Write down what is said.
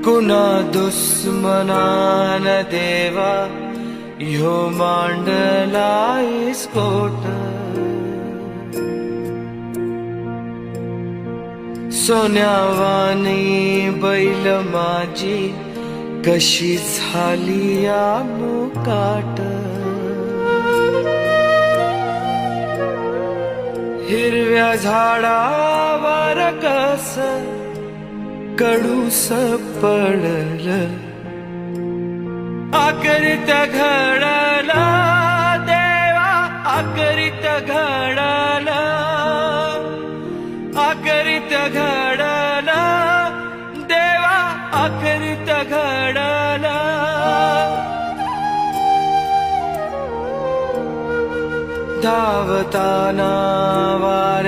कुणा दुश्मनान देवा ह्यो मांडला इस्कोट, सोन्यावानी बैल माझी कशी झाली या मुकाट. हिरव्या झाडावर कस कडूस पडल, आकरित घडल देवा आकरित घडल, आकरित घडल देवा आकरित घडल. धावताना वाऱ्यात